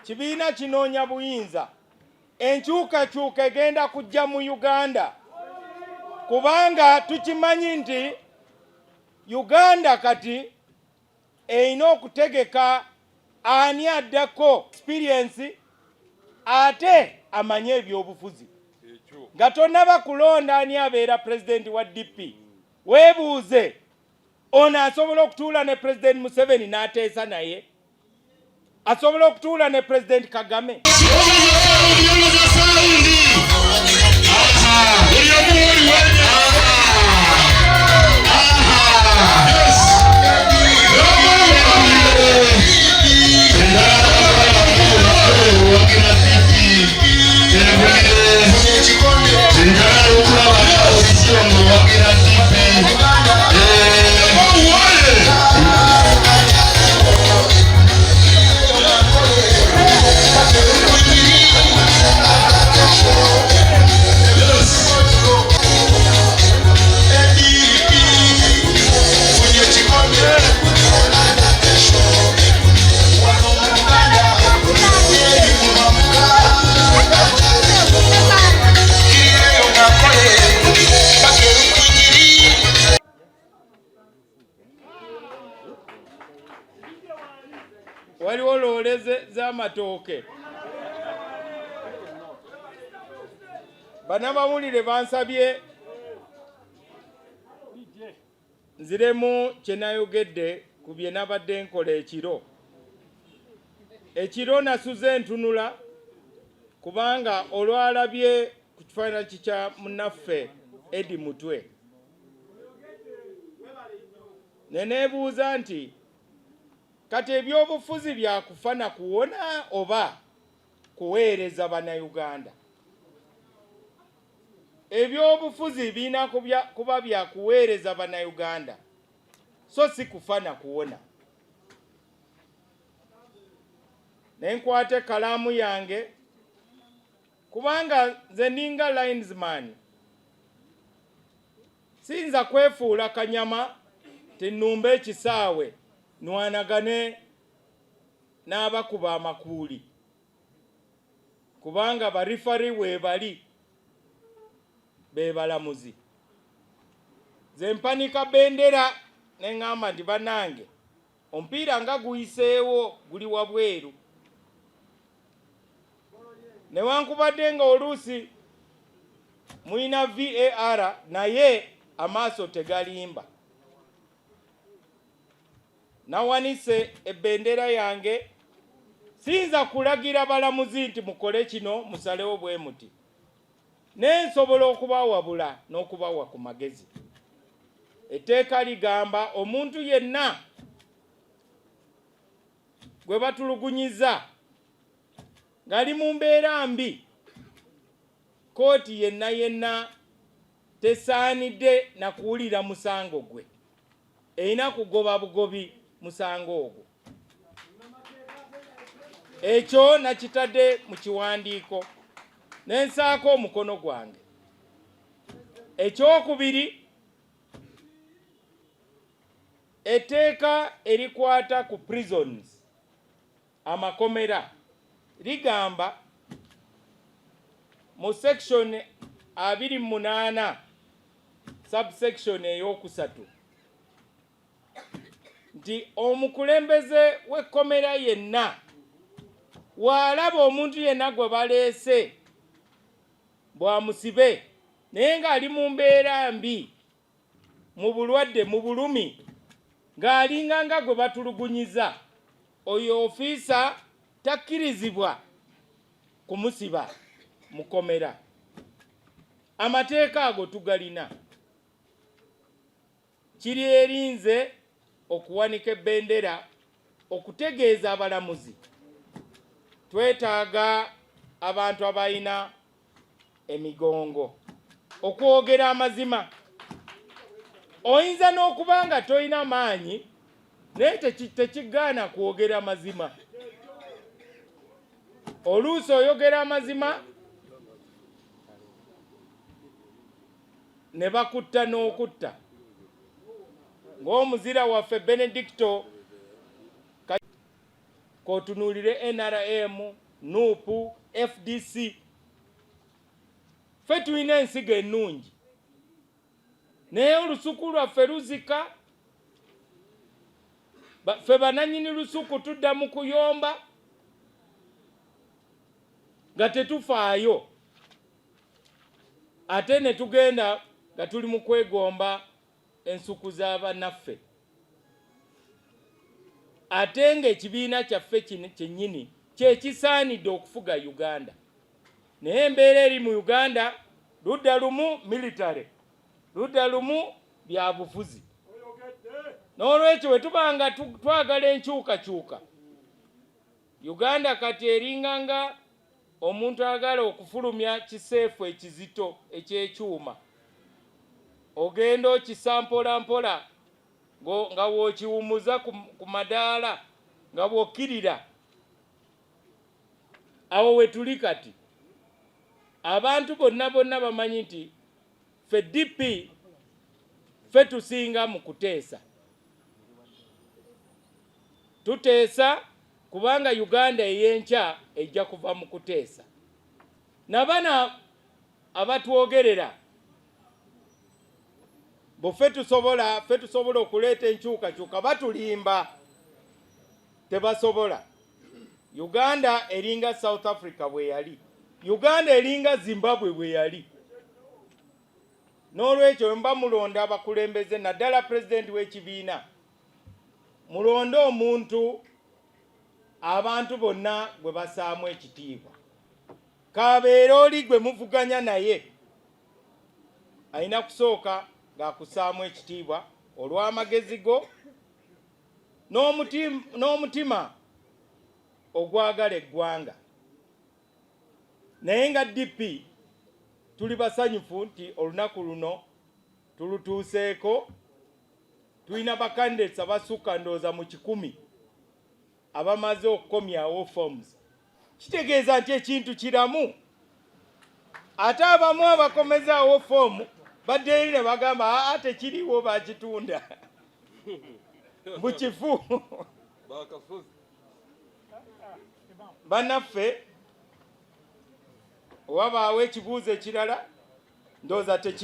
kibiina kinoonya buyinza enkyukakyuka egenda kujja mu Uganda kubanga tukimanyi nti Uganda kati erina okutegeka ani addako experience ate amanye ebyobufuzi nga tonnaba kulonda ani abeera pulezidenti wa DP weebuuze ono asobola okutuula ne pulezidenti Museveni n'ateesa naye asobola okutuula ne pulezidenti Kagame waliwo loole z'amatooke. Bannabawulire bansabye nziremu kye nayogedde ku bye nabadde nkola ekiro. Ekiro nasuze ntunula kubanga olwalabye ku kifaananyi kya munnaffe Eddie Mutwe ne neebuuza nti kati ebyobufuzi byakufana kuwona oba kuweereza Bannayuganda? Ebyobufuzi birina kuba byakuweereza Bannayuganda so si kufana kuwona. Nenkwate kalaamu yange kubanga nze ninga linesman siyinza kwefuula kanyama tinumba ekisaawe nwanagane n'abakuba amakuuli kubanga barifari weebali bebalamuzi. Nze mpanika bendera neŋŋamba nti bannange omupiira nga guyiseewo guli wabweru newankubadde nga oluusi muyina VAR naye amaaso tegalimba. Nawanise ebendera yange siyinza kulagira balamuzi nti mukole kino musalewo bwe muti nensobola okubawabula n'okubawa ku magezi. Etteeka ligamba omuntu yenna gwe batulugunyiza ng'ali mu mbeera mbi kooti yenna tesaanidde na kuwulira musango gwe, erina kugoba bugobi musango ogwo. Ekyo nakitadde mu kiwandiiko nensaako omukono gwange. Ekyokubiri, etteeka erikwata ku prisons amakomera ligamba mu section 28 subsection eyokusatu nti omukulembeze w'ekkomera yenna waalaba omuntu yenna gwe baleese bwamusibe naye ng'ali mu mbeera mbi mu bulwadde mu bulumi ng'alinga nga gwe batulugunyiza, oyo ofiisa takkirizibwa kumusiba mu kkomera. Amateeka ago tugalina. Kiri erinze okuwanika ebendera okutegeeza abalamuzi twetaaga abantu abalina emigongo okwogera amazima. Oyinza n'okuba nga tolina maanyi naye tekigaana kwogera amazima. Oluusi oyogera amazima ne bakutta n'okutta. Ng'omuzira waffe Benedicto kotunulire NRM, NUP, FDC. Ffe tulina ensigo ennungi naye olusuku lwaffe luzika. Ffe bananyini lusuku tudda mu kuyomba nga tetufaayo, ate ne tugenda nga tuli mu kwegomba ensuku z'abannaffe. Ate ng'ekibiina kyaffe kyennyini kyekisaanidde okufuga Uganda. Naye embeera eri mu Uganda ludda lumu military, ludda lumu bya bufuzi. N'olwekyo bwe tubanga twagala enkyukakyuka, Uganda kati eringanga omuntu agala okufulumya kiseefu ekizito ekyekyuma. Ogenda okisampola mpola nga w'okiwumuza ku madaala nga bw'okkirira. Awo we tuli kati. Abantu bonna bamanyi nti ffe DP ffe tusinga mu kuteesa. Tuteesa kubanga Uganda ey'enkya ejja kuva mu kuteesa. Nabana abatwogerera ffe tusobola okuleeta enkyukakyuka batulimba, tebasobola. Uganda eringa South Africa bwe yali, Uganda eringa Zimbabwe bwe yali. N'olwekyo mba mulonda abakulembeze naddala pulezidenti w'ekibiina, mulonde omuntu abantu bonna gwe basaamu ekitiibwa. Kabeera oli gwe muvuganya naye alina kusooka ng'akusaamu ekitiibwa olw'amagezi go n'omutima ogwagala eggwanga. Naye nga DP tuli basanyufu nti olunaku luno tulutuuseeko. Tulina bakandidates abasukka ndowooza mu 100 abamaze okukomyawo forms. Kitegeeza nti ekintu kiramu. Ate abamu abakomezaawo foomu baddeyo ne bagamba tekiriwo, bakitunda mu kifu. Bannaffe wabaawo ekibuuzo ekirala ndowooza tekiri.